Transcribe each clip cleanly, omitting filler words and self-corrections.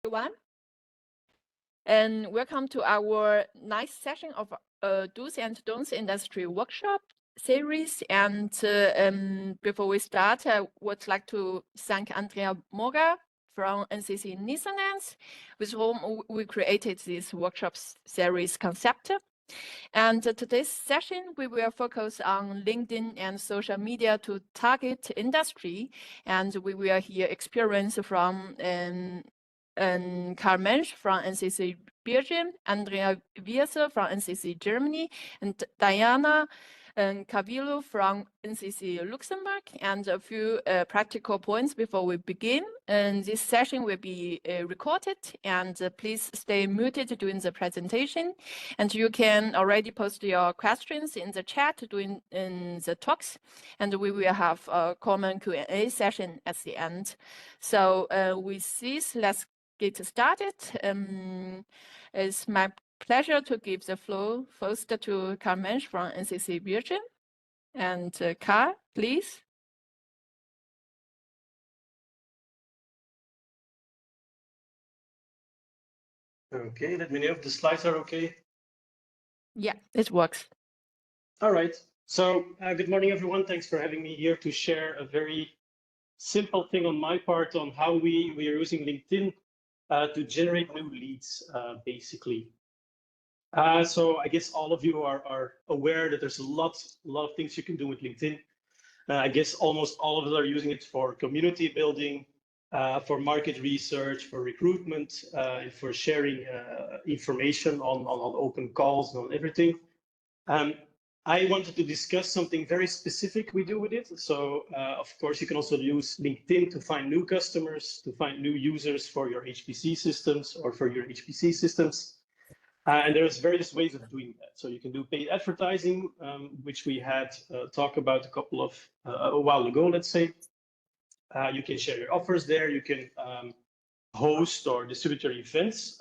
everyone, and welcome to our nice session of Do's and Don'ts Industry Workshop series. And before we start, I would like to thank Andrea Moga from NCC Netherlands, with whom we created this workshop series concept. And today's session, we will focus on LinkedIn and social media to target industry. And we will hear experience from Karl Mensch from NCC Belgium, Andrea Wierser from NCC Germany, and Diana Cavillo from NCC Luxembourg, and a few practical points before we begin. And this session will be recorded, and please stay muted during the presentation. And you can already post your questions in the chat during the talks, and we will have a common Q&A session at the end. So with this, let's get started. It's my pleasure to give the floor first to Karl Mensch from NCC Belgium. And Karl, please. Okay, let me know if the slides are okay. Yeah, it works. All right. So good morning, everyone. Thanks for having me here to share a very simple thing on my part on how we are using LinkedIn to generate new leads, basically. So I guess all of you are aware that there's a lot of things you can do with LinkedIn. I guess almost all of us are using it for community building, for market research, for recruitment, and for sharing information on open calls and on everything. I wanted to discuss something very specific we do with it. So, of course, you can also use LinkedIn to find new customers, to find new users for your HPC systems or for your HPC systems. And there's various ways of doing that. So you can do paid advertising, which we had talked about a while ago, let's say. You can share your offers there. You can host or distribute your events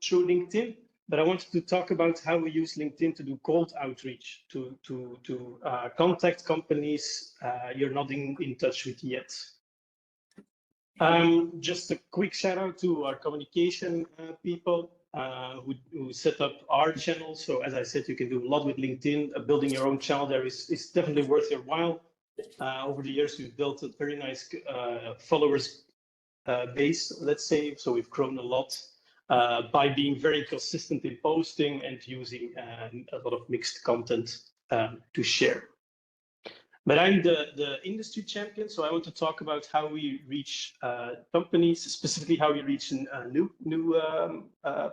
through LinkedIn. But I wanted to talk about how we use LinkedIn to do cold outreach, to contact companies you're not in touch with yet. Just a quick shout out to our communication people who set up our channel. So as I said, you can do a lot with LinkedIn. Building your own channel there is definitely worth your while. Over the years, we've built a very nice followers base, let's say. So we've grown a lot by being very consistent in posting and using a lot of mixed content to share. But I'm the industry champion, so I want to talk about how we reach companies, specifically how we reach new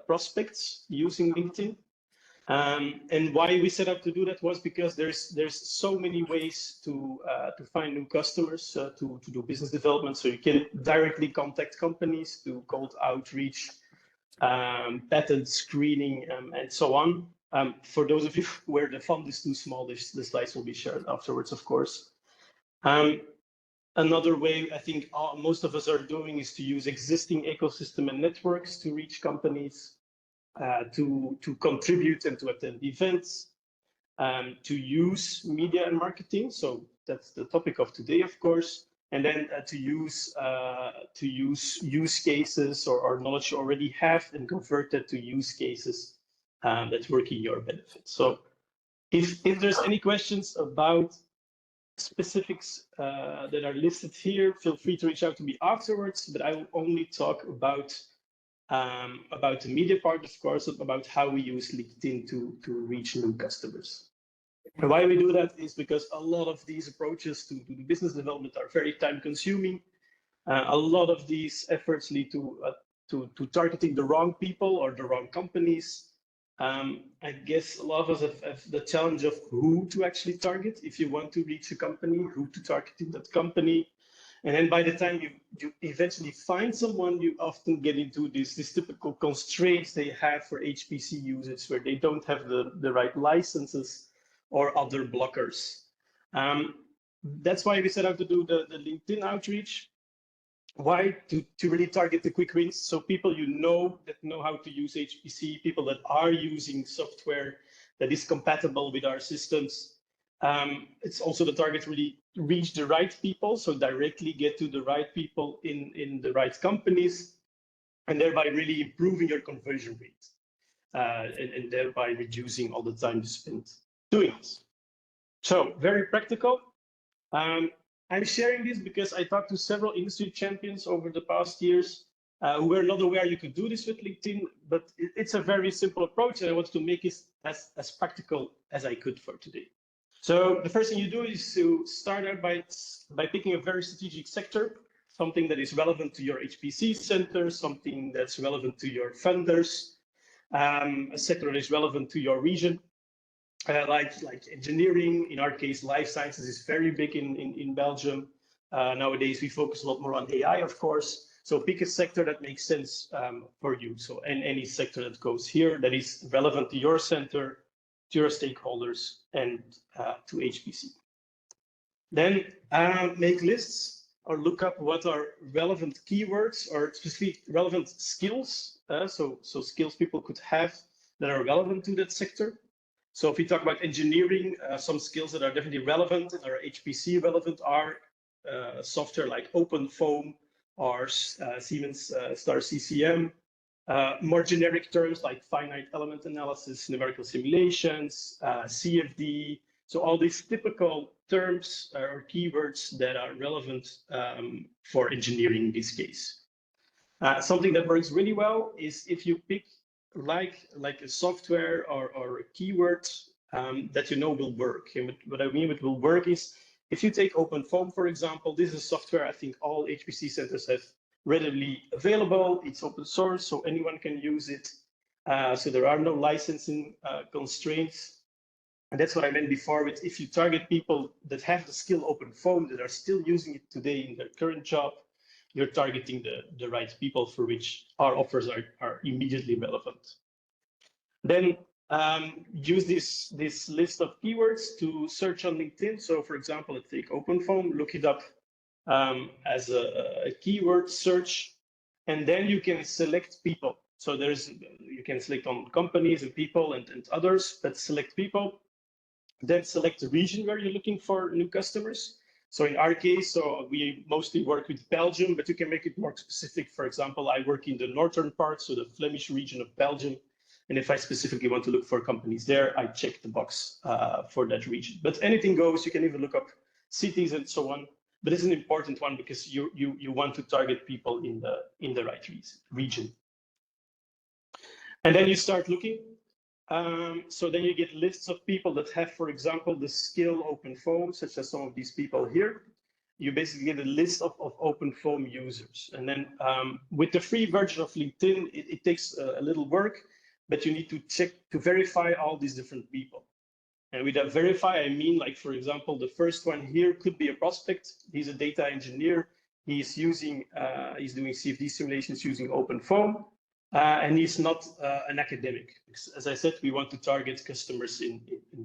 prospects using LinkedIn. And why we set up to do that was because there's so many ways to find new customers, to do business development. So you can directly contact companies, do cold outreach, patent screening, and so on. For those of you where the font is too small, the slides will be shared afterwards, of course. Another way I think most of us are doing is to use existing ecosystem and networks to reach companies, to contribute and to attend events, to use media and marketing. So that's the topic of today, of course. And then to use use cases or knowledge you already have and convert that to use cases that work in your benefit. So if there's any questions about specifics that are listed here, feel free to reach out to me afterwards, but I will only talk about the media part, of course, about how we use LinkedIn to reach new customers. And why we do that is because a lot of these approaches to business development are very time consuming. A lot of these efforts lead to targeting the wrong people or the wrong companies. I guess a lot of us have the challenge of who to actually target if you want to reach a company, who to target in that company. And then by the time you eventually find someone, you often get into these typical constraints they have for HPC users, where they don't have the right licenses or other blockers. That's why we set out to do the LinkedIn outreach. Why? To really target the quick wins. So people that know how to use HPC, people that are using software that is compatible with our systems. It's also the target to really reach the right people, so directly get to the right people in the right companies. and thereby really improving your conversion rate, and thereby reducing all the time you spend doing this. So very practical. I'm sharing this because I talked to several industry champions over the past years who were not aware you could do this with LinkedIn, but it's a very simple approach, and I wanted to make it as practical as I could for today. So the first thing you do is to start out by picking a very strategic sector, something that is relevant to your HPC center, something that's relevant to your funders, a sector that is relevant to your region. Like engineering, in our case, life sciences is very big in Belgium. Nowadays, we focus a lot more on AI, of course. So pick a sector that makes sense for you. So any sector that goes here that is relevant to your center, to your stakeholders, and to HPC. Then make lists or look up what are relevant keywords or specific relevant skills. So skills people could have that are relevant to that sector. So if we talk about engineering, some skills that are definitely relevant and are HPC relevant are software like OpenFOAM or Siemens Star CCM. More generic terms like finite element analysis, numerical simulations, CFD. So all these typical terms or keywords that are relevant for engineering in this case. Something that works really well is if you pick like a software or a keyword that you know will work. And what I mean with will work is if you take OpenFOAM, for example, this is software I think all HPC centers have readily available. It's open source, so anyone can use it. So there are no licensing constraints. And that's what I meant before with if you target people that have the skill OpenFOAM, that are still using it today in their current job, you're targeting the right people for which our offers are immediately relevant. Then use this list of keywords to search on LinkedIn. So for example, let's take OpenFOAM, look it up as a keyword search, and then you can select people. So you can select on companies and people and others, but select people. Then select the region where you're looking for new customers. So in our case, so we mostly work with Belgium, but you can make it more specific. For example, I work in the northern part, so the Flemish region of Belgium. And if I specifically want to look for companies there, I check the box for that region. But anything goes, you can even look up cities and so on. But it's an important one because you want to target people in the right region. And then you start looking. So then you get lists of people that have, for example, the skill OpenFOAM, such as some of these people here. You basically get a list of OpenFOAM users. And then with the free version of LinkedIn, it takes a little work, but you need to check to verify all these different people. And with that verify, I mean, like, for example, the first one here could be a prospect. He's a data engineer. He's doing CFD simulations using OpenFOAM. And he's not an academic. As I said, we want to target customers in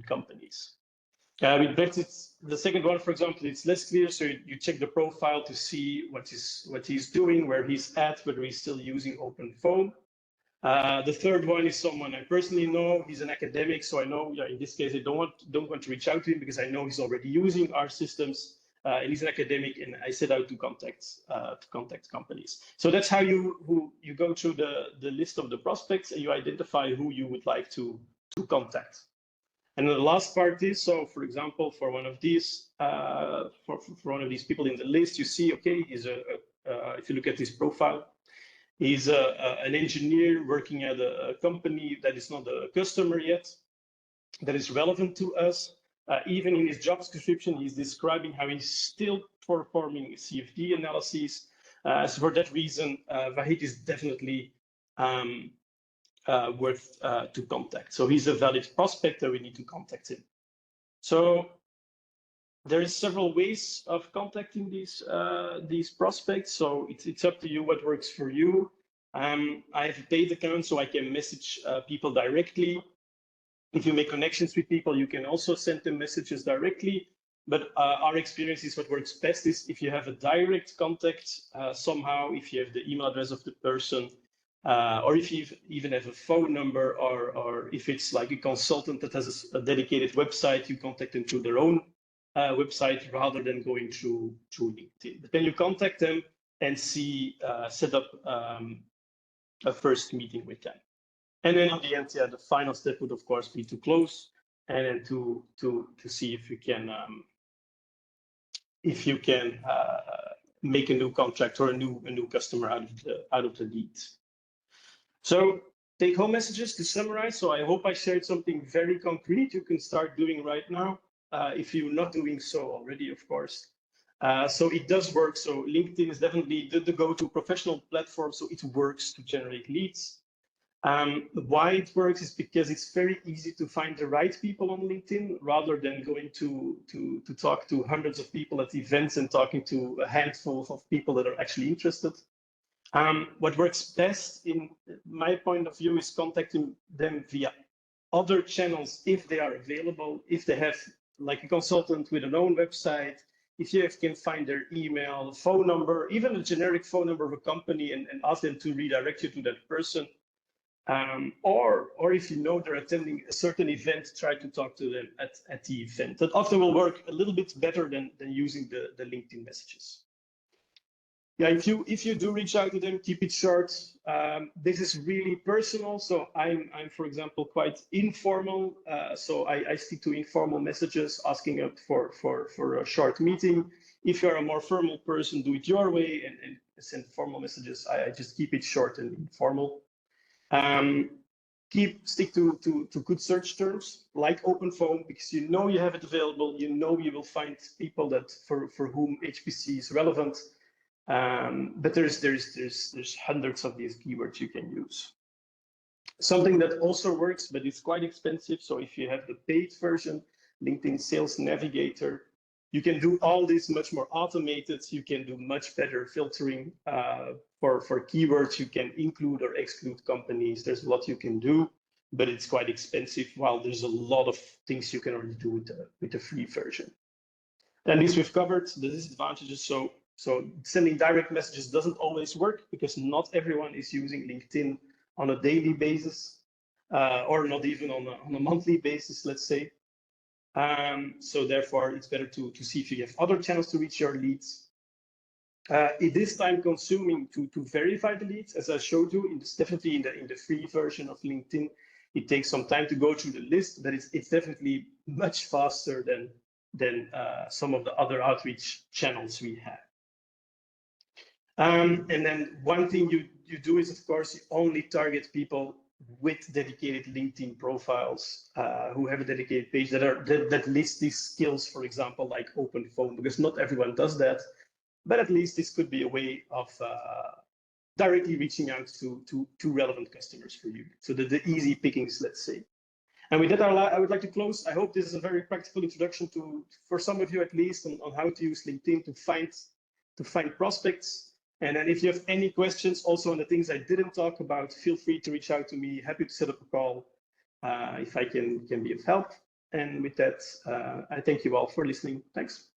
companies. With Brexit, the second one, for example, it's less clear. So you check the profile to see what he's doing, where he's at, whether he's still using OpenFOAM. The third one is someone I personally know. He's an academic, so I know. Yeah, in this case, I don't want to reach out to him because I know he's already using our systems. And he's an academic, and I set out to contact companies. So that's how you go through the list of the prospects and you identify who you would like to contact. And the last part is, so for example, for one of these people in the list, you see, okay, he's if you look at his profile, he's an engineer working at a company that is not a customer yet, that is relevant to us. Even in his job description, he's describing how he's still performing CFD analyses. So for that reason, Vahid is definitely worth to contact. So he's a valid prospect and we need to contact him. So there is several ways of contacting these prospects. So it's up to you what works for you. I have a paid account, so I can message people directly. If you make connections with people, you can also send them messages directly. But our experience is what works best is if you have a direct contact somehow, if you have the email address of the person, or if you even have a phone number, or if it's like a consultant that has a dedicated website, you contact them through their own website rather than going through LinkedIn. But then you contact them and see, set up a first meeting with them. And then in the end, yeah, the final step would of course be to close and then to see if you can make a new contract or a new customer out of the lead. So take home messages to summarize. So I hope I shared something very concrete you can start doing right now, if you're not doing so already, of course. So it does work. So LinkedIn is definitely the go-to professional platform. So it works to generate leads. Why it works is because it's very easy to find the right people on LinkedIn rather than going to talk to hundreds of people at events and talking to a handful of people that are actually interested. What works best, in my point of view, is contacting them via other channels if they are available, if they have like a consultant with an own website, if you can find their email, phone number, even a generic phone number of a company and ask them to redirect you to that person. Or if you know they're attending a certain event, try to talk to them at the event. That often will work a little bit better than using the LinkedIn messages. Yeah, if you do reach out to them, keep it short. This is really personal. So I'm for example, quite informal. So I stick to informal messages, asking up for a short meeting. If you're a more formal person, do it your way and send formal messages. I just keep it short and informal. Stick to good search terms like open phone, because you know you have it available. You know you will find people that for whom HPC is relevant. But there's hundreds of these keywords you can use. Something that also works, but it's quite expensive. So if you have the paid version, LinkedIn Sales Navigator, you can do all this much more automated. You can do much better filtering for keywords. You can include or exclude companies. There's a lot you can do, but it's quite expensive. While there's a lot of things you can already do with the free version. And this we've covered the disadvantages. So sending direct messages doesn't always work because not everyone is using LinkedIn on a daily basis, or not even on a monthly basis, let's say. So therefore, it's better to see if you have other channels to reach your leads. It is time consuming to verify the leads, as I showed you. It's definitely in the free version of LinkedIn. It takes some time to go through the list, but it's definitely much faster than some of the other outreach channels we have. And then one thing you do is, of course, you only target people with dedicated LinkedIn profiles, who have a dedicated page that lists these skills, for example, like open phone, because not everyone does that. But at least this could be a way of directly reaching out to relevant customers for you. So the easy pickings, let's say. And with that, I would like to close. I hope this is a very practical introduction for some of you at least, on how to use LinkedIn to find prospects. And then if you have any questions also on the things I didn't talk about, feel free to reach out to me. Happy to set up a call if I can be of help. And with that, I thank you all for listening. Thanks.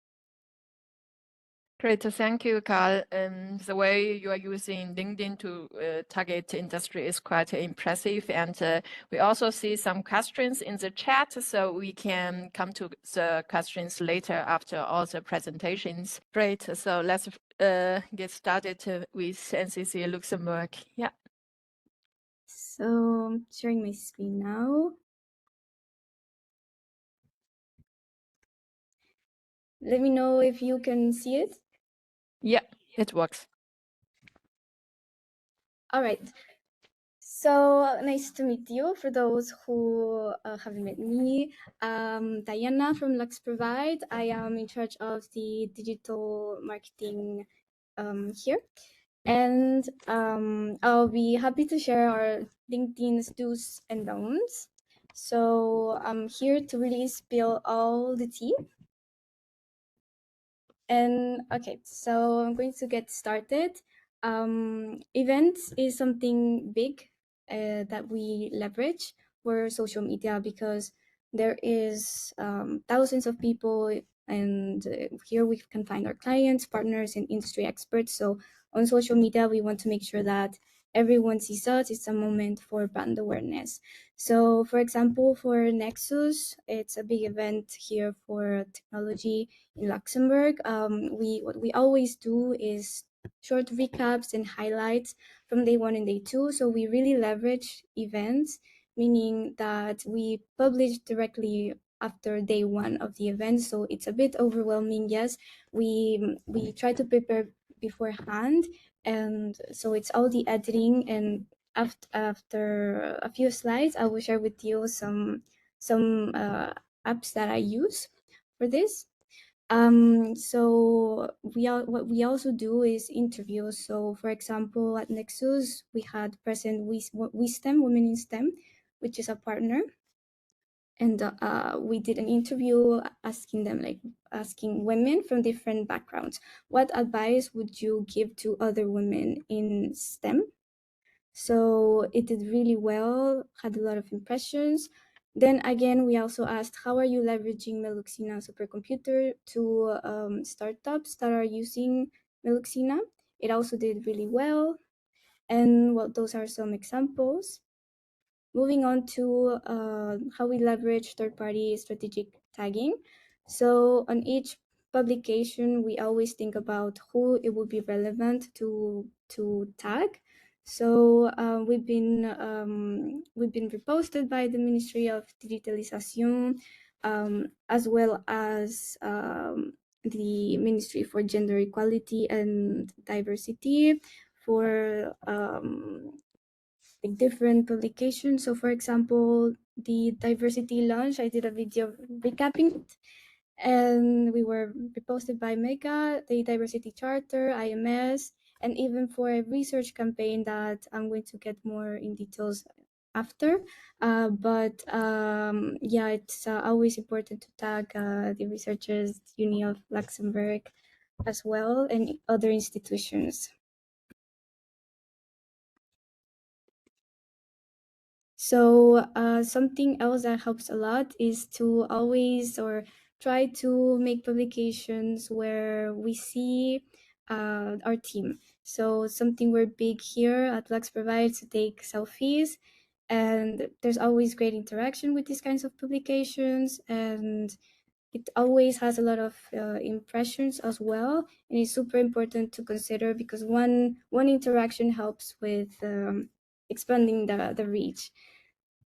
Great, thank you, Carl. The way you are using LinkedIn to target industry is quite impressive. And we also see some questions in the chat, so we can come to the questions later after all the presentations. Great, so let's get started with NCC Luxembourg. Yeah. So sharing my screen now. Let me know if you can see it. Yeah, it works. All right. So nice to meet you. For those who haven't met me, Diana from Lux Provide. I am in charge of the digital marketing here. And I'll be happy to share our LinkedIn's do's and don'ts. So I'm here to really spill all the tea. And okay, so I'm going to get started. Events is something big that we leverage for social media because there is thousands of people, and here we can find our clients, partners, and industry experts. So on social media, we want to make sure that everyone sees us. It's a moment for brand awareness. So for example, for Nexus, it's a big event here for technology in Luxembourg. What we always do is short recaps and highlights from day 1 and day 2. So we really leverage events, meaning that we publish directly after day 1 of the event. So it's a bit overwhelming. Yes, we try to prepare beforehand, and so it's all the editing. And after a few slides, I will share with you some apps that I use for this. So what we also do is interviews. So for example, at Nexus, we had present WeSTEM, Women in STEM, which is a partner. And we did an interview asking them, like asking women from different backgrounds, what advice would you give to other women in STEM? So it did really well, had a lot of impressions. Then again, we also asked, how are you leveraging Meluxina supercomputer to startups that are using Meluxina? It also did really well. And well, those are some examples. Moving on to how we leverage third-party strategic tagging. So on each publication, we always think about who it would be relevant to tag. So we've been reposted by the Ministry of Digitalization, as well as the Ministry for Gender Equality and Diversity for like different publications. So for example, the diversity launch, I did a video recapping it, and we were reposted by Mega, the Diversity Charter, IMS, and even for a research campaign that I'm going to get more in details after. Yeah, it's always important to tag the researchers, Uni of Luxembourg as well, and other institutions. So something else that helps a lot is to always or try to make publications where we see our team. So something we're big here at Lux provides to take selfies, and there's always great interaction with these kinds of publications, and it always has a lot of impressions as well, and it's super important to consider because one interaction helps with expanding the reach.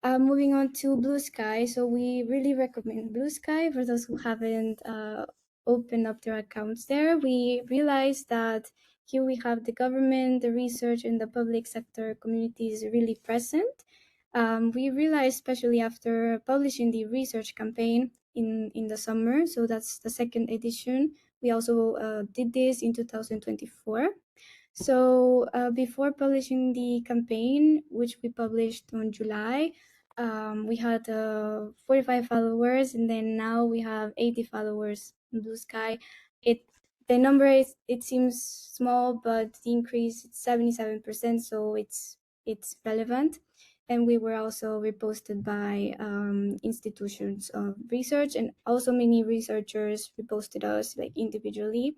Moving on to Blue Sky. So we really recommend Blue Sky for those who haven't opened up their accounts there. We realized that here we have the government, the research, and the public sector communities really present. We realized, especially after publishing the research campaign in the summer, so that's the second edition. We also did this in 2024. So before publishing the campaign, which we published on July, we had 45 followers, and then now we have 80 followers in Blue Sky. The number is, it seems small, but the increase is 77%, so it's relevant. And we were also reposted by institutions of research, and also many researchers reposted us like individually.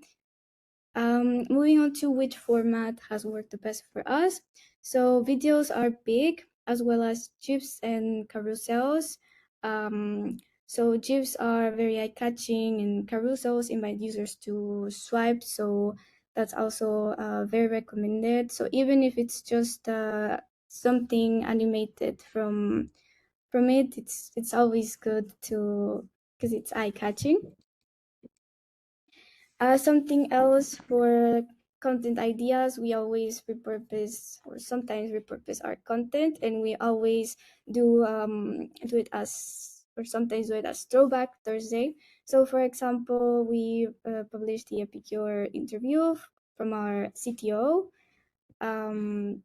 Moving on to which format has worked the best for us. So videos are big, as well as GIFs and carousels. So GIFs are very eye-catching, and carousels invite users to swipe. So that's also very recommended. So even if it's just something animated from it, it's always good to, because it's eye-catching. Something else for content ideas, we always repurpose or sometimes repurpose our content, and we always do it as, or sometimes do it as Throwback Thursday. So for example, we published the Epicure interview from our CTO, and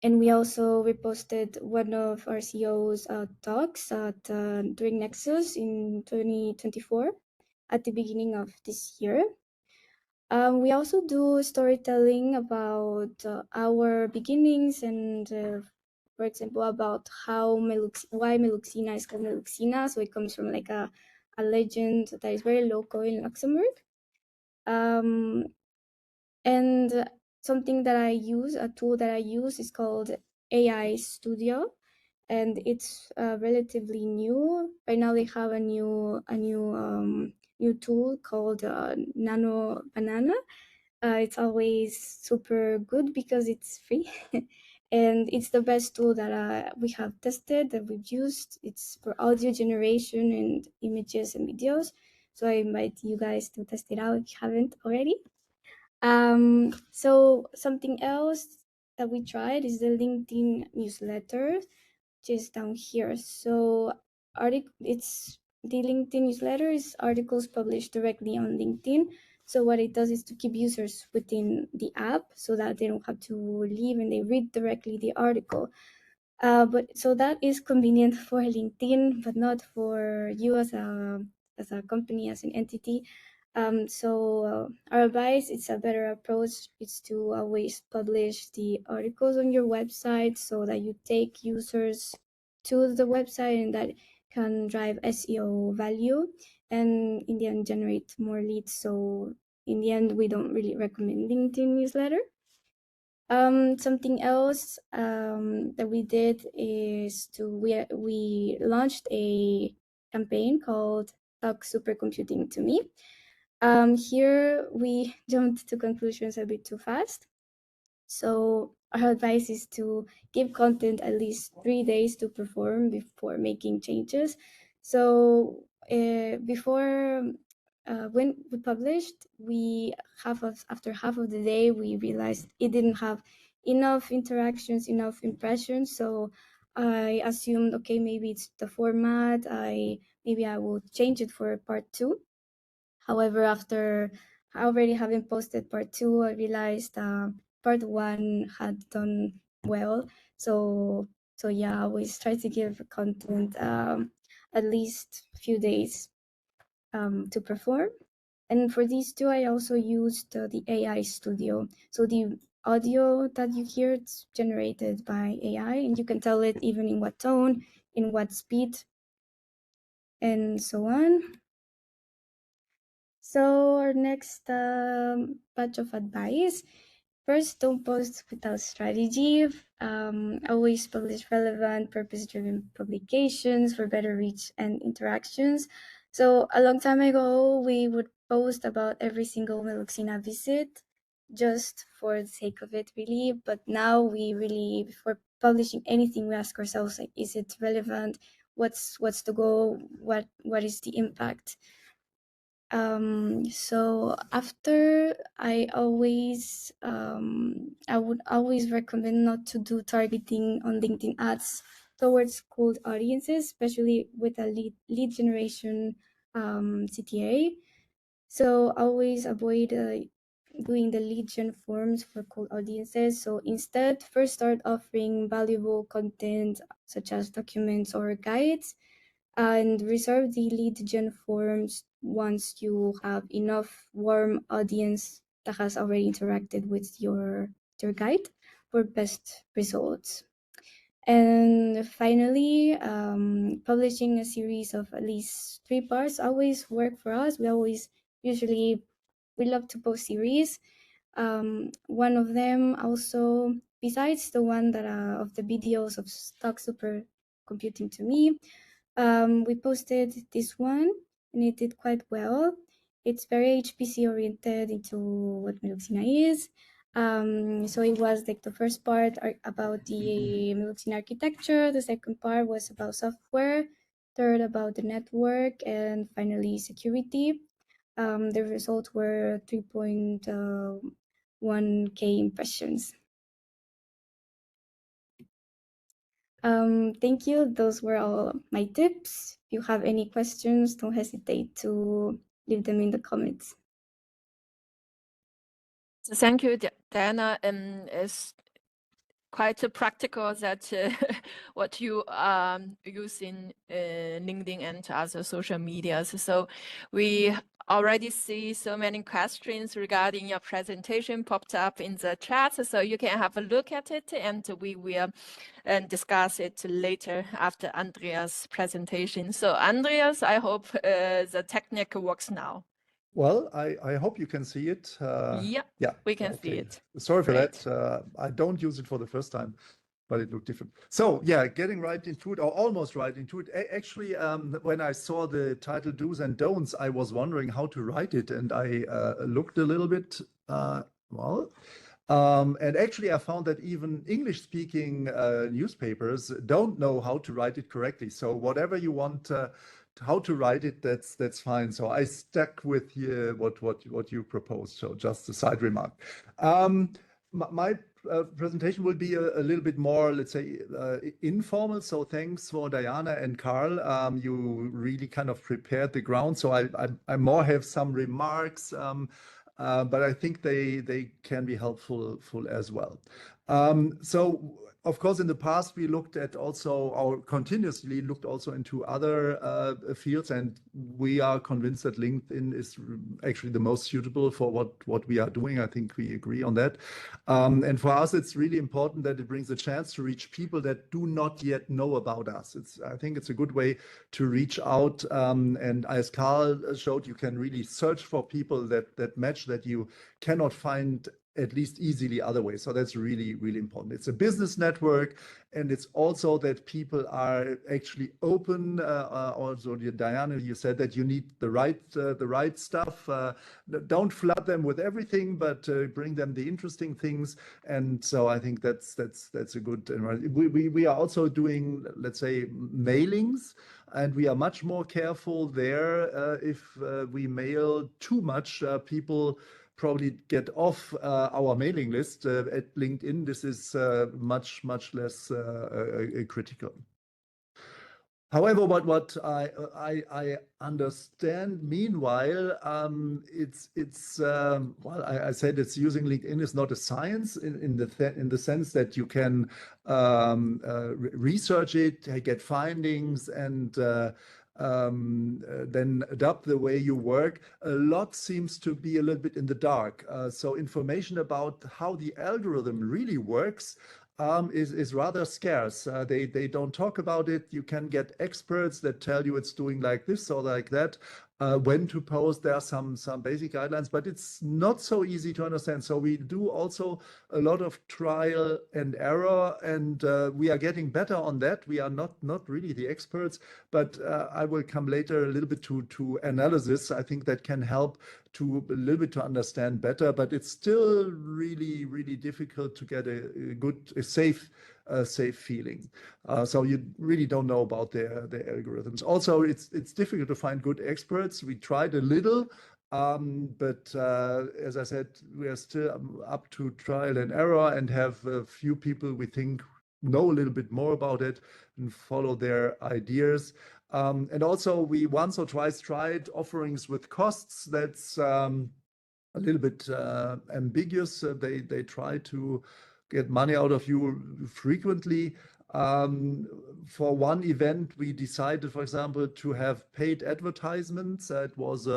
we also reposted one of our CEO's talks during Nexus in 2024 at the beginning of this year. We also do storytelling about our beginnings and, for example, about how why Meluxina is called Meluxina. So it comes from like a legend that is very local in Luxembourg. And something that I use, a tool that I use, is called AI Studio, and it's relatively new. Right now, they have a new tool called Nano Banana. It's always super good because it's free. And it's the best tool that we have tested, that we've used. It's for audio generation and images and videos. So I invite you guys to test it out if you haven't already. So something else that we tried is the LinkedIn newsletter, which is down here. So it's the LinkedIn newsletter is articles published directly on LinkedIn. So what it does is to keep users within the app so that they don't have to leave and they read directly the article. But so that is convenient for LinkedIn, but not for you as a company, as an entity. Our advice, it's a better approach, is to always publish the articles on your website so that you take users to the website, and that can drive SEO value and in the end generate more leads. So in the end, we don't really recommend LinkedIn newsletter. Something else that we did is we launched a campaign called Talk Supercomputing to Me. Here we jumped to conclusions a bit too fast. So our advice is to give content at least 3 days to perform before making changes. So when we published, after half of the day, we realized it didn't have enough interactions, enough impressions. So I assumed, okay, maybe it's the format. Maybe I will change it for part 2. However, after already having posted part 2, I realized part 1 had done well. So yeah, I always try to give content at least a few days to perform. And for these 2, I also used the AI Studio. So the audio that you hear, it's generated by AI, and you can tell it even in what tone, in what speed, and so on. So our next batch of advice: first, don't post without strategy. Always publish relevant, purpose-driven publications for better reach and interactions. So a long time ago, we would post about every single Meluxina visit just for the sake of it, really. But now we really, before publishing anything, we ask ourselves, like, is it relevant? What's the goal? What is the impact? So after, I would always recommend not to do targeting on LinkedIn ads towards cold audiences, especially with a lead generation CTA. So always avoid doing the lead gen forms for cold audiences. So instead, first start offering valuable content such as documents or guides, and reserve the lead gen forms once you have enough warm audience that has already interacted with your guide for best results. And finally, publishing a series of at least 3 parts always work for us. We love to post series. One of them also, besides the one that of the videos of Stock Super Computing to Me, we posted this one and it did quite well. It's very HPC oriented into what Meluxina is. So it was like the first part about the Meluxina architecture, the second part was about software, third about the network, and finally security. The results were 3.1K impressions. Thank you. Those were all my tips. If you have any questions, don't hesitate to leave them in the comments. Thank you, Diana. It's quite practical that what you use in LinkedIn and other social medias. So we already see so many questions regarding your presentation popped up in the chat. So you can have a look at it, and we will discuss it later after Andreas' presentation. So Andreas, I hope the technique works now. Well, I hope you can see it. Yeah, we can see okay. it. Sorry for Great. that. I don't use it for the first time, but it looked different. So yeah, getting right into it, or almost right into it. Actually, when I saw the title Do's and Don'ts, I was wondering how to write it, and I looked a little bit well. And actually, I found that even English-speaking newspapers don't know how to write it correctly. So whatever you want how to write it, that's fine. So I stuck with what you proposed. So just a side remark. My presentation will be a little bit more, let's say, informal. So thanks for Diana and Carl. You really kind of prepared the ground. So I more have some remarks. But I think they can be helpful as well. So of course, in the past, we looked at also, or continuously looked also into other fields, and we are convinced that LinkedIn is actually the most suitable for what we are doing. I think we agree on that. And for us, it's really important that it brings a chance to reach people that do not yet know about us. I think it's a good way to reach out. And as Carl showed, you can really search for people that match, that you cannot find at least easily other ways. So that's really, really important. It's a business network, and it's also that people are actually open. Also, Diana, you said that you need the right stuff. Don't flood them with everything, but bring them the interesting things. And so I think that's a good. We are also doing, let's say, mailings, and we are much more careful there. If we mail too much, people probably get off our mailing list. At LinkedIn, this is much less critical. However, what I understand, meanwhile, well, I said it's using LinkedIn is not a science in the sense that you can research it, get findings, and then adapt the way you work. A lot seems to be a little bit in the dark. So information about how the algorithm really works is rather scarce. They don't talk about it. You can get experts that tell you it's doing like this or like that. When to post, there are some basic guidelines, but it's not so easy to understand. So we do also a lot of trial and error, and we are getting better on that. We are not really the experts, but I will come later a little bit to analysis. I think that can help to a little bit to understand better, but it's still really difficult to get a safe feeling. So you really don't know about the algorithms. Also, it's difficult to find good experts. We tried a little, but as I said, we are still up to trial and error, and have a few people we think know a little bit more about it and follow their ideas. And also, we once or twice tried offerings with costs. That's a little bit ambiguous. They try to get money out of you frequently. For one event, we decided, for example, to have paid advertisements. It was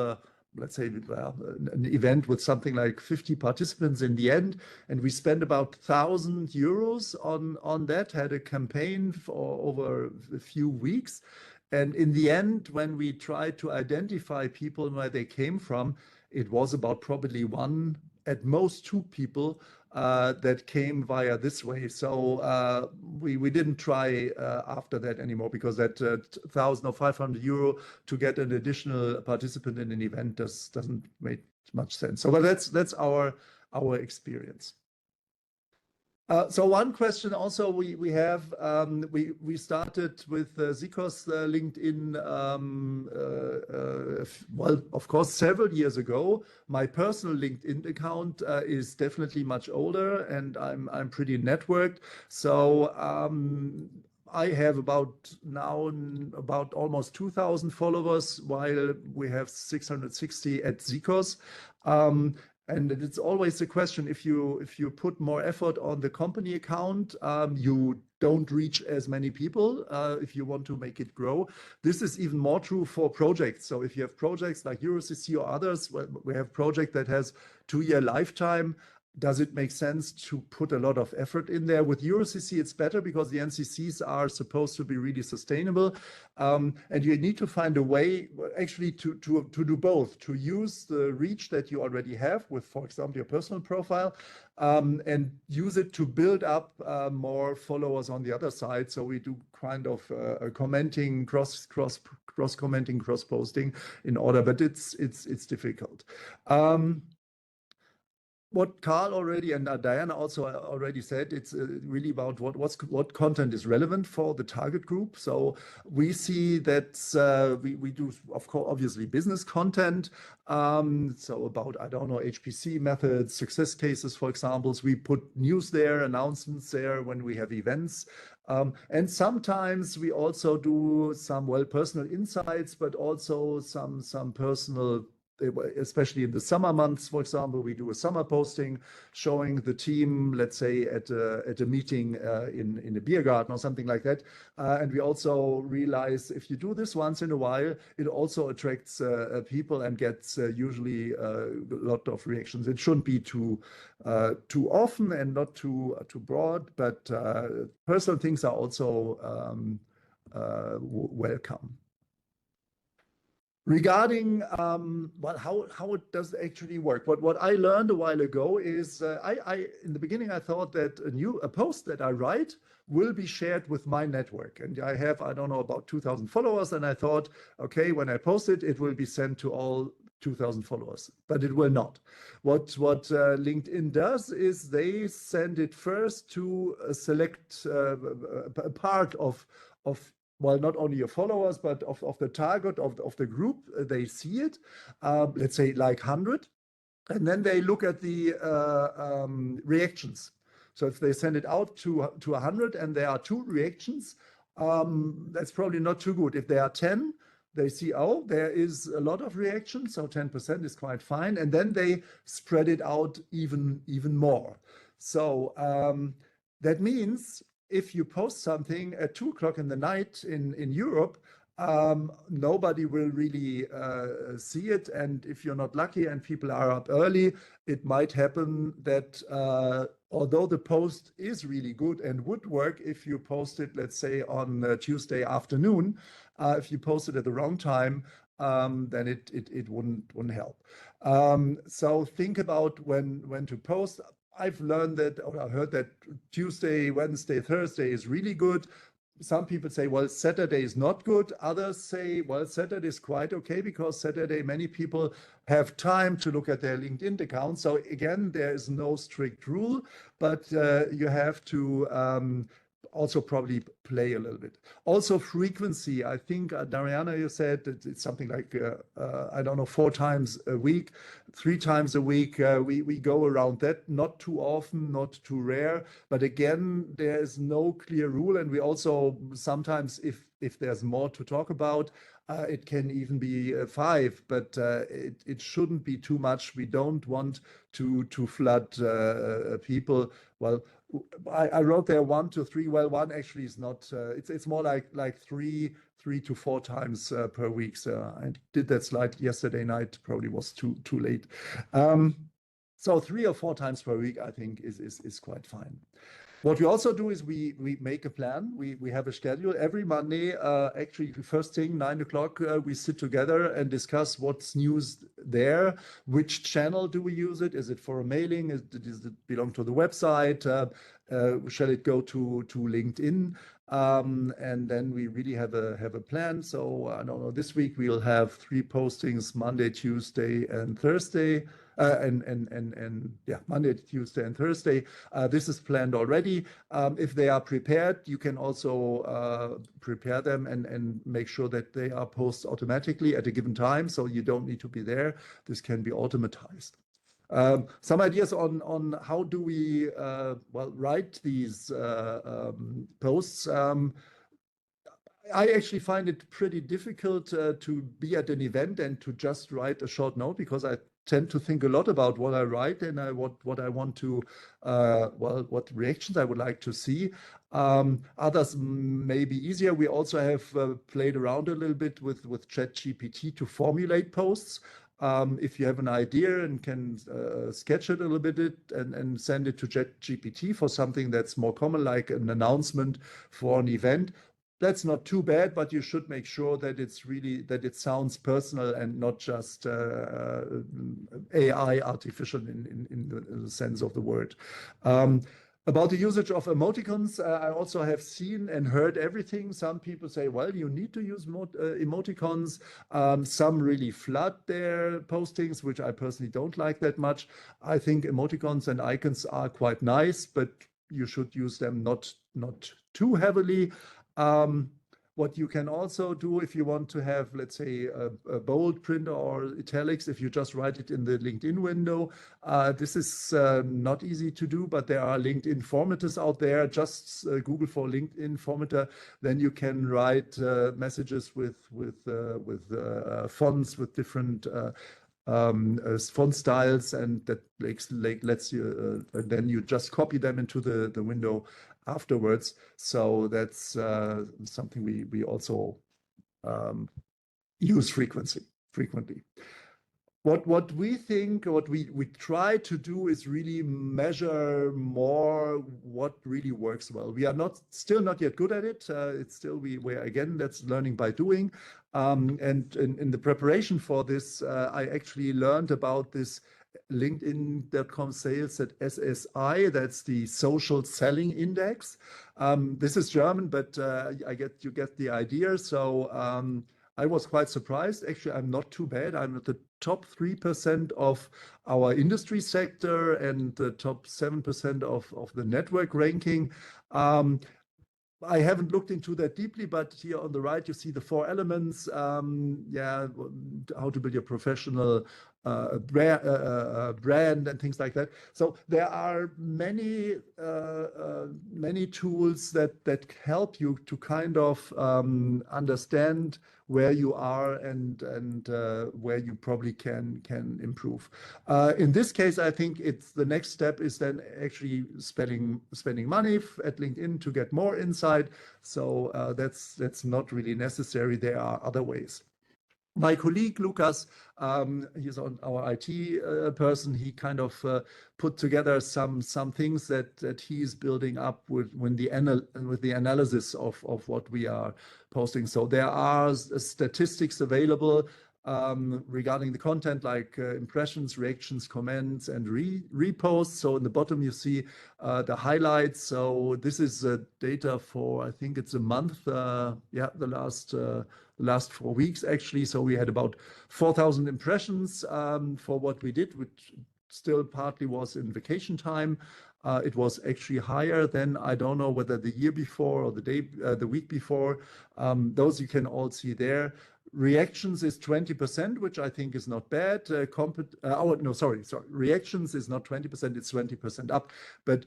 let's say, an event with something like 50 participants in the end, and we spent about 1,000 euros on that, had a campaign for over a few weeks. And in the end, when we tried to identify people and where they came from, it was about probably one, at most two people that came via this way. So we didn't try after that anymore, because that 1,000 or 500 euro to get an additional participant in an event doesn't make much sense. So, but that's our experience. So one question also we have, we started with Zikos LinkedIn, well, of course, several years ago. My personal LinkedIn account is definitely much older, and I'm pretty networked. So I have about almost 2,000 followers, while we have 660 at Zikos. And it's always a question, if you put more effort on the company account, you don't reach as many people if you want to make it grow. This is even more true for projects. So if you have projects like EuroCC or others, we have project that has 2-year lifetime. Does it make sense to put a lot of effort in there? With EuroCC, it's better because the NCCs are supposed to be really sustainable. And you need to find a way actually to do both, to use the reach that you already have with, for example, your personal profile, and use it to build up more followers on the other side. So we do kind of commenting, cross-commenting, cross-posting in order, but it's difficult. what Carl already and Diana also already said, it's really about what content is relevant for the target group. So we see that we do, of course, obviously business content. So about, I don't know, HPC methods, success cases, for example. We put news there, announcements there when we have events. And sometimes we also do some, well, personal insights, but also some personal, especially in the summer months, for example, we do a summer posting showing the team, let's say, at a meeting in a beer garden or something like that. And we also realize if you do this once in a while, it also attracts people and gets usually a lot of reactions. It shouldn't be too often and not too broad, but personal things are also welcome. Regarding well, how it does actually work. What I learned a while ago is I in the beginning I thought that a post that I write will be shared with my network, and I have, I don't know, about 2,000 followers, and I thought, okay, when I post it, it will be sent to all 2,000 followers, but it will not. What LinkedIn does is they send it first to a select a part of well, not only your followers, but of the target of the group. They see it, let's say like 100, and then they look at the reactions. So if they send it out to 100 and there are 2 reactions, that's probably not too good. If there are 10, they see, oh, there is a lot of reactions, so 10% is quite fine, and then they spread it out even more. So that means if you post something at 2 o'clock in the night in Europe, nobody will really see it. And if you're not lucky and people are up early, it might happen that although the post is really good and would work if you post it, let's say, on Tuesday afternoon, if you post it at the wrong time, then it wouldn't help. So think about when to post. I've learned that, or I heard that Tuesday, Wednesday, Thursday is really good. Some people say, well, Saturday is not good. Others say, well, Saturday is quite okay because Saturday many people have time to look at their LinkedIn account. So again, there is no strict rule, but you have to also probably play a little bit. Also frequency, I think, Dariana, you said that it's something like, I don't know, 4 times a week, 3 times a week. We go around that, not too often, not too rare. But again, there is no clear rule. And we also sometimes, if there's more to talk about, it can even be 5, but it shouldn't be too much. We don't want to flood people. Well, I wrote there 1 to 3. Well, 1 actually is not. It's more like 3 to 4 times per week. So I did that slide yesterday night. Probably was too late. So 3 or 4 times per week, I think, is quite fine. What we also do is we make a plan. We have a schedule every Monday. Actually, first thing, 9 o'clock, we sit together and discuss what's news there. Which channel do we use it? Is it for a mailing? Does it belong to the website? Shall it go to LinkedIn? And then we really have a plan. So I don't know. This week we'll have 3 postings: Monday, Tuesday, and Thursday. Monday, Tuesday, and Thursday. This is planned already. If they are prepared, you can also prepare them and make sure that they are posted automatically at a given time, so you don't need to be there. This can be automatized. Some ideas on how do we write these posts. I actually find it pretty difficult to be at an event and to just write a short note, because I tend to think a lot about what I write and what I want to, what reactions I would like to see. Others may be easier. We also have played around a little bit with ChatGPT to formulate posts. If you have an idea and can sketch it a little bit and send it to ChatGPT for something that's more common, like an announcement for an event, that's not too bad, but you should make sure that it sounds personal and not just AI, artificial in the sense of the word. About the usage of emoticons, I also have seen and heard everything. Some people say, well, you need to use emoticons. Some really flood their postings, which I personally don't like that much. I think emoticons and icons are quite nice, but you should use them not too heavily. What you can also do if you want to have, let's say, a bold print or italics, if you just write it in the LinkedIn window, this is not easy to do, but there are LinkedIn formatters out there. Just Google for LinkedIn formatter. Then you can write messages with fonts with different font styles, and that lets you then you just copy them into the window afterwards. So that's something we also use frequently. What we think, what we try to do is really measure more what really works well. We are still not yet good at it. It's still we're again, that's learning by doing. And in the preparation for this, I actually learned about this LinkedIn.com sales at SSI. That's the Social Selling Index. This is German, but you get the idea. So I was quite surprised. Actually, I'm not too bad. I'm at the top 3% of our industry sector and the top 7% of the network ranking. I haven't looked into that deeply, but here on the right, you see the 4 elements. Yeah, how to build your professional brand and things like that. So there are many tools that help you to kind of understand where you are and where you probably can improve. In this case, I think it's the next step is then actually spending money at LinkedIn to get more insight. So that's not really necessary. There are other ways. My colleague Lucas, he's on our IT person. He kind of put together some things that he's building up with the analysis of what we are posting. So there are statistics available regarding the content, like impressions, reactions, comments, and reposts. So in the bottom you see the highlights. So this is data for, I think it's a month. Yeah, the last 4 weeks actually. So we had about 4,000 impressions for what we did, which still partly was in vacation time. It was actually higher than, I don't know whether the year before or the week before. Those you can all see there. Reactions is 20%, which I think is not bad. Reactions is not 20%, it's 20% up. But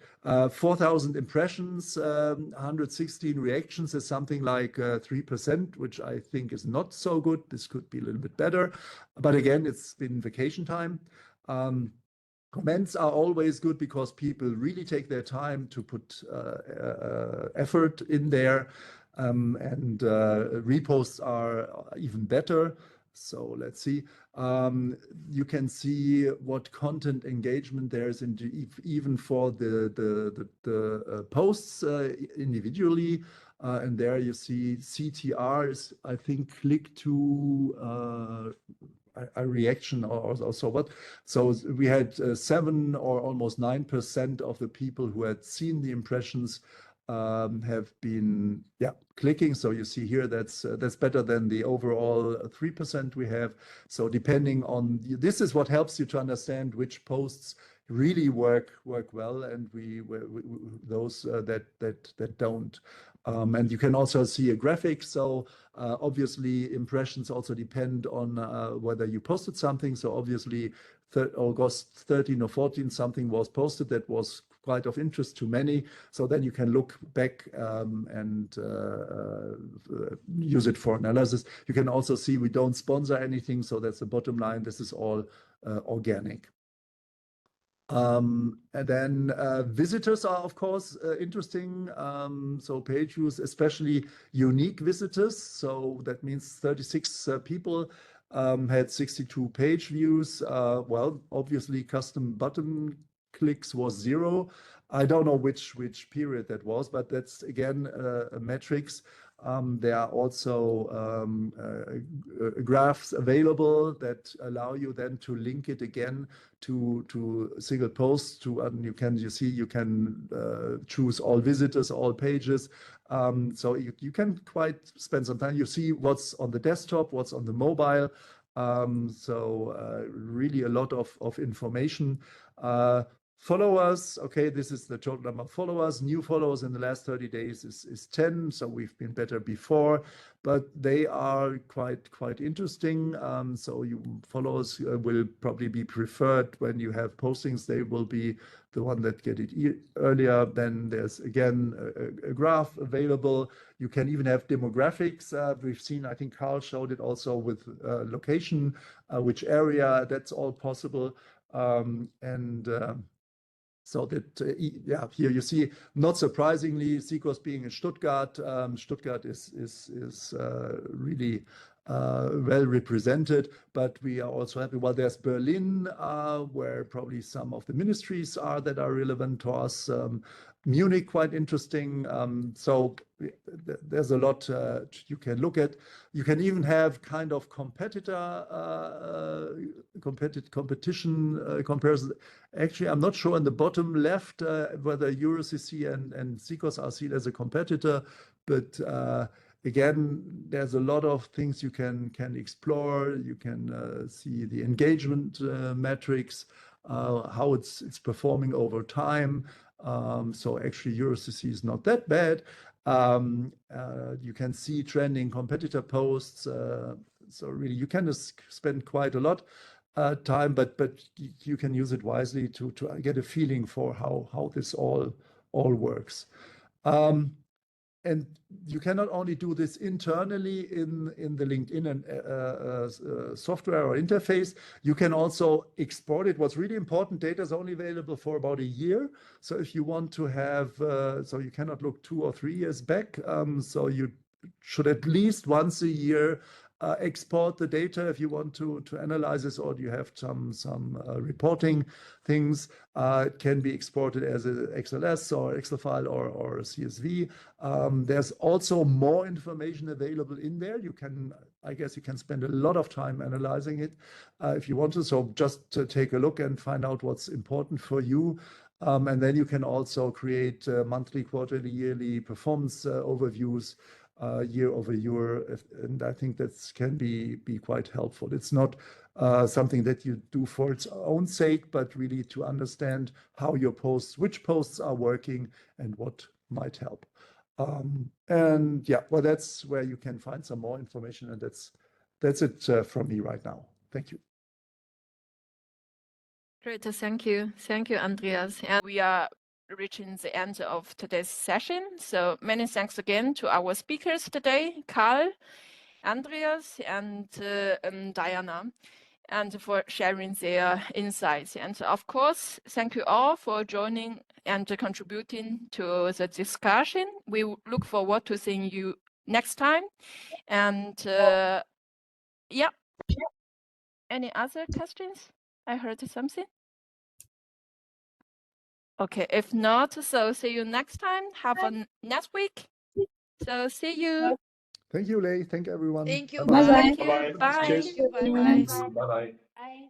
4,000 impressions, 116 reactions is something like 3%, which I think is not so good. This could be a little bit better. But again, it's been vacation time. Comments are always good because people really take their time to put effort in there. And reposts are even better. So let's see. You can see what content engagement there is even for the posts individually. And there you see CTRs, I think, click to a reaction or so what. So we had 7 or almost 9% of the people who had seen the impressions have been clicking. So you see here that's better than the overall 3% we have. So depending on this is what helps you to understand which posts really work well, and those that don't. And you can also see a graphic. So obviously impressions also depend on whether you posted something. So obviously August 13 or 14 something was posted that was quite of interest to many. So then you can look back and use it for analysis. You can also see we don't sponsor anything. So that's the bottom line. This is all organic. And then visitors are, of course, interesting. So page views, especially unique visitors. So that means 36 people had 62 page views. Well, obviously, custom button clicks was 0. I don't know which period that was, but that's again a metrics. There are also graphs available that allow you then to link it again to single posts. You can choose all visitors, all pages. So you can quite spend some time. You see what's on the desktop, what's on the mobile. So really a lot of information. Followers, okay, this is the total number of followers. New followers in the last 30 days is 10, so we've been better before, but they are quite interesting. So followers will probably be preferred when you have postings. They will be the one that get it earlier. Then there's again a graph available. You can even have demographics. We've seen, I think Carl showed it also with location, which area, that's all possible. So that, yeah, here you see, not surprisingly, Seekers being in Stuttgart. Stuttgart is really well represented, but we are also happy. Well, there's Berlin, where probably some of the ministries are that are relevant to us. Munich, quite interesting. So there's a lot you can look at. You can even have kind of competition comparison. Actually, I'm not sure in the bottom left whether EuroCC and Seekers are seen as a competitor, but again, there's a lot of things you can explore. You can see the engagement metrics, how it's performing over time. So actually, EuroCC is not that bad. You can see trending competitor posts. So really, you can just spend quite a lot time, but you can use it wisely to get a feeling for how this all works. And you cannot only do this internally in the LinkedIn and software or interface, you can also export it. What's really important, data is only available for about a year. So if you want to have, so you cannot look 2 or 3 years back. So you should at least once a year export the data if you want to analyze this, or you have some reporting things. It can be exported as an XLS or Excel file or a CSV. There's also more information available in there. I guess you can spend a lot of time analyzing it if you want to. So just to take a look and find out what's important for you. And then you can also create monthly, quarterly, yearly performance overviews year over year, and I think that can be quite helpful. It's not something that you do for its own sake, but really to understand how your posts, which posts are working, and what might help. And yeah, well, that's where you can find some more information, and that's it from me right now. Thank you. Great, thank you, Andreas. And we are reaching the end of today's session. So many thanks again to our speakers today, Karl, Andreas, and Diana, and for sharing their insights. And of course, thank you all for joining and contributing to the discussion. We look forward to seeing you next time. And yeah, any other questions? I heard something. Okay, if not, so see you next time. Have a next week. So see you. Thank you, Lei. Thank you, everyone. Thank you. Bye-bye. Bye. Thank you. Bye-bye. Bye. Thank you. Bye. Bye-bye. Bye.